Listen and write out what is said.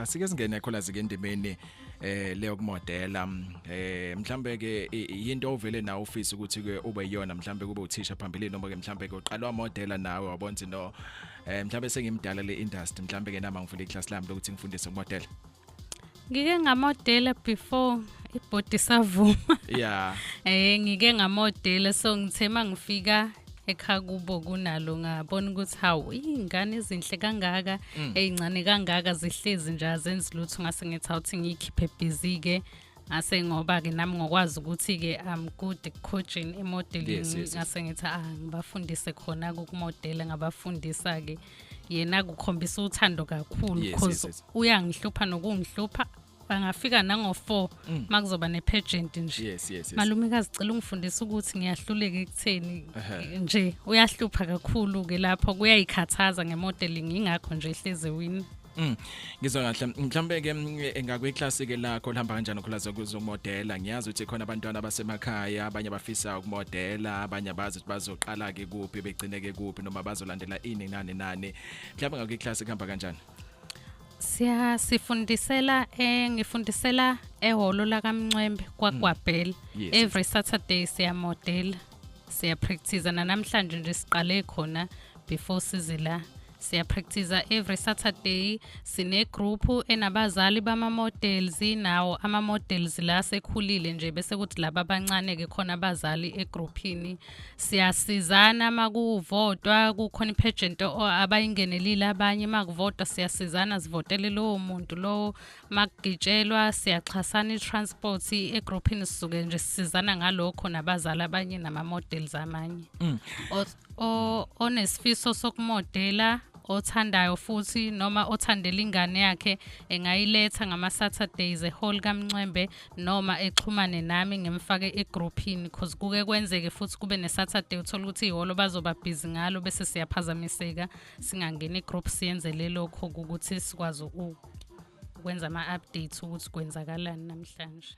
asike singene kholazi ke endimeni leyo kumodela mhlambe ke into ovele nawe ufisa ukuthi ke ube yiyona mhlambe kube uthisha phambili noma ke mhlambe ke uqalwa modela nawe wabona no mhlambe sengimdala le industry mhlambe ke nama ngifuna iclass lami lokuthi ngifundise kumodela. Ngike ngamodela before ibhodi savuma. Yeah. Ngike ngamodela so ngithe mangifika ekhaya kubo kunalo ngabona ukuthi hawu ingane ezinhle kangaka ezincane kangaka zihlezi nje azenzi lutho ngase ngithi awuthi ngikhiphe busy ke ase ngoba ke nami ngokwazi ukuthi ke I'm good at coaching modeling ngase ngithi ngibafundise khona ukumodela ngabafundisa ke yena ukukhombisa uthando kakhulu because uyangihlupha nokungihlupha bangafika nango4 makuzoba nepageant nje. Malumekazi cela ungifundise ukuthi ngiyahluleka ekutheni nje uyahlupha kakhulu ke lapho kuyayikhathaza ngemodeling ingakho nje ehleze wini. Ngizwa kahle mhlambe ke engakwe class ke lakho lihamba kanjani ukhulaza kuzomodela ngiyazi ukuthi khona abantwana abasemakhaya abanye bafisa ukumodela abanye abazi ukuthi bazoqala ke kuphi begcine ke kuphi noma bazolandela ini nani mhlambe ngakwe class kuhamba kanjani. Sifundisela ngifundisela ehholo la kaMncwembe kwaGwabhela every Saturday siyamodela siya practice namhlanje nje siqale khona before sizila siya practice every Saturday sine group enabazali bama models nawo ama models la sekhulile nje bese kuthi laba abancane ke khona abazali egroupini siyasizana makuvotwa kukhona ipageant abayingenelile abanye makuvotwa siyasizana sivotele lo muntu lo makugitshelwa siyaxhasana itransport egroupini sisuke nje sisizana ngalokho nabazali abanye nama models amanye onesifiso sokumodela othandayo futhi noma othandela ingane yakhe engayiletha ngama Saturdays ehall kaMncwembe noma exhumane nami ngimfake egroupini because kuke kwenzeke futhi kube ne Saturday uthola ukuthi ihholo bazoba busy ngalo bese siyaphazamiseka singangena igroup siyenzele lokho ukuthi sikwazi ukwenza ama updates ukuthi kwenzakalani namhlanje.